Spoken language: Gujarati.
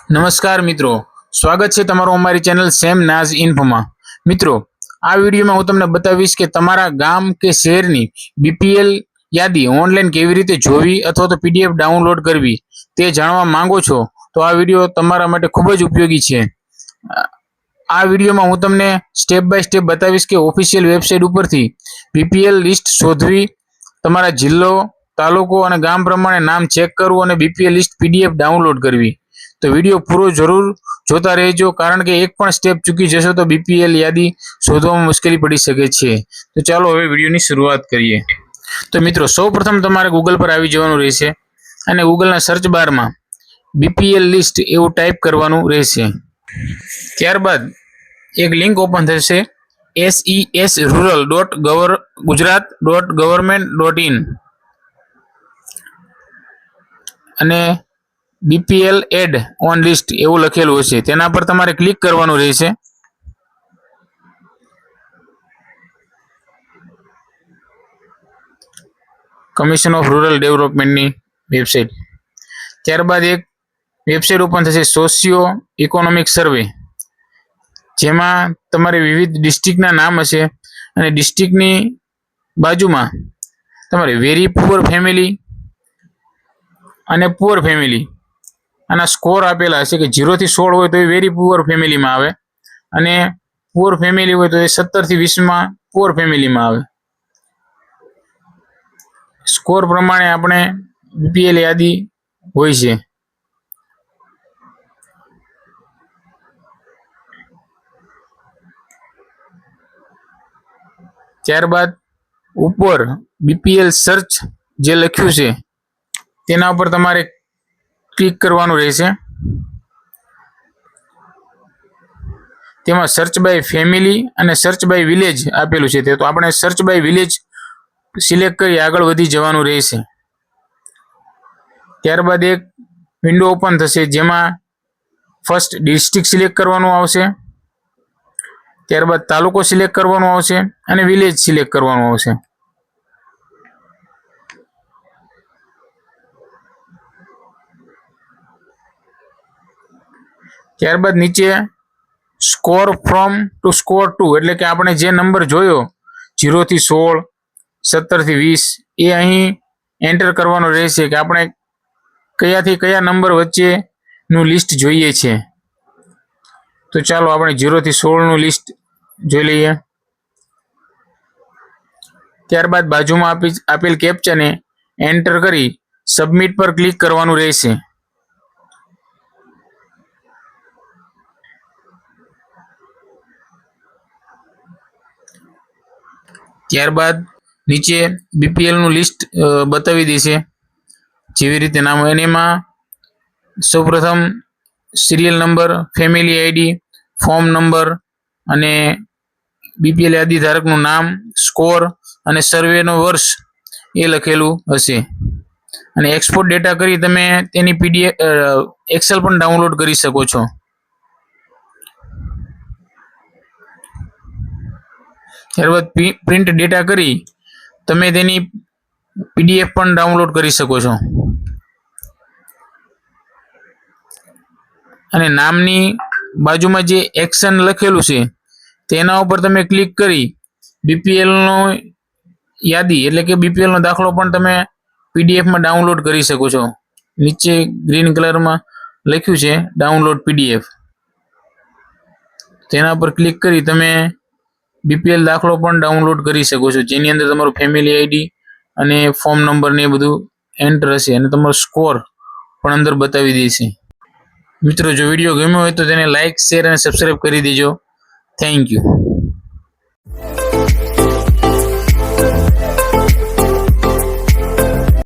નમસ્કાર મિત્રો, સ્વાગત છે તમારું અમારી ચેનલ સેમ નાઝ ઇન્ફોમાં। મિત્રો, આ વિડીયોમાં હું તમને બતાવીશ કે તમારા ગામ કે શહેરની બીપીએલ યાદી ઓનલાઈન કેવી રીતે જોવી અથવા તો પીડીએફ ડાઉનલોડ કરવી તે જાણવા માંગો છો તો આ વિડીયો તમારા માટે ખૂબ જ ઉપયોગી છે। આ વિડીયોમાં હું તમને સ્ટેપ બાય સ્ટેપ બતાવીશ કે ઓફિશિયલ વેબસાઇટ ઉપરથી બીપીએલ લિસ્ટ શોધવી, તમારા જિલ્લો, તાલુકો અને ગામ પ્રમાણે નામ ચેક કરવું અને બીપીએલ લિસ્ટ પીડીએફ ડાઉનલોડ કરવી। તો વિડીયો પૂરો જરૂર જોતા રહેજો, કારણ કે એક પણ સ્ટેપ ચૂકી જશો તો બીપીએલ યાદી શોધવામાં મુશ્કેલી પડી શકે છે। તો ચાલો હવે વિડીયોની શરૂઆત કરીએ। તો મિત્રો, સૌપ્રથમ તમારે ગૂગલ પર આવી જવાનું રહેશે અને ગૂગલના સર્ચ બારમાં બીપીએલ લિસ્ટ એવું ટાઈપ કરવાનું રહેશે। ત્યારબાદ એક લિંક ઓપન થશે ses rural.gujarat.government.in અને બીપીએલ એડ ઓન લિસ્ટ એવું લખેલું હશે, તેના પર તમારે ક્લિક કરવાનું રહેશે। કમિશન ઓફ રૂરલ ડેવલપમેન્ટની વેબસાઇટ। ત્યારબાદ એક વેબસાઇટ ઓપન થશે સોશિયો ઇકોનોમિક સર્વે, જેમાં તમારે વિવિધ ડિસ્ટ્રિક્ટના નામ હશે અને ડિસ્ટ્રિક્ટની બાજુમાં તમારે વેરી પુઅર ફેમિલી અને પુઅર ફેમિલી આના સ્કોર આપેલા હશે કે 0 થી 16 હોય તો એ વેરી પુઅર ફેમિલીમાં આવે અને પુઅર ફેમિલી હોય તો એ 17 થી 20માં પુઅર ફેમિલીમાં આવે। સ્કોર પ્રમાણે આપણે બીપીએલ યાદી હોય છે। ત્યારબાદ ઉપર બીપીએલ સર્ચ જે લખ્યું છે તેના ઉપર તમારે ક્લિક કરવાનું રહેશે। તેમાં સર્ચ બાય ફેમિલી અને સર્ચ બાય વિલેજ આપેલું છે, તો આપણે સર્ચ બાય વિલેજ સિલેક્ટ કરી આગળ વધી જવાનું રહેશે। ત્યારબાદ એક વિન્ડો ઓપન થશે, જેમાં ફર્સ્ટ ડિસ્ટ્રિક્ટ સિલેક્ટ કરવાનું આવશે, ત્યારબાદ તાલુકો સિલેક્ટ કરવાનું આવશે અને વિલેજ સિલેક્ટ કરવાનું આવશે। ત્યારબાદ નીચે સ્કોર ફ્રોમ ટુ સ્કોર 2 એટલે કે આપણે જે નંબર જોયો 0 થી 16, 17 થી 20 એ અહીં એન્ટર કરવાનો રહેશે કે આપણે કયાથી કયા નંબર વચ્ચેનું લિસ્ટ જોઈએ છે। તો ચાલો આપણે 0 થી 16નું લિસ્ટ જોઈ લઈએ। ત્યારબાદ બાજુમાં આપેલ કેપ્ચાને એન્ટર કરી સબમિટ પર ક્લિક કરવાનું રહેશે। ત્યારબાદ નીચે બીપીએલનું લિસ્ટ બતાવી દેશે, જેવી રીતે નામ હોય એમાં સૌપ્રથમ serial number, family ID, form number અને બીપીએલ યાદી ધારકનું નામ, સ્કોર અને સર્વેનો વર્ષ એ લખેલું હશે। અને એક્સપોર્ટ ડેટા કરી તમે તેની પીડીએફ એક્સેલ પણ ડાઉનલોડ કરી શકો છો। ત્યારબાદ પ્રિન્ટ ડેટા કરી તમે તેની પીડીએફ પણ ડાઉનલોડ કરી શકો છો। અને નામની બાજુમાં જે એક્શન લખેલું છે તેના ઉપર તમે ક્લિક કરી બીપીએલનો યાદી એટલે કે બીપીએલનો દાખલો પણ તમે પીડીએફમાં ડાઉનલોડ કરી શકો છો। નીચે ગ્રીન કલરમાં લખ્યું છે ડાઉનલોડ પીડીએફ, તેના પર ક્લિક કરી તમે બીપીએલ દાખલો પણ ડાઉનલોડ કરી શકો છો, જેની અંદર તમારું ફેમિલી આઈડી અને ફોર્મ નંબર ને એ બધું એન્ટર હશે અને તમારો સ્કોર પણ અંદર બતાવી દેશે। મિત્રો, જો વિડીયો ગમ્યો હોય તો તેને લાઇક, શેર અને સબસ્ક્રાઇબ કરી દેજો। Thank you.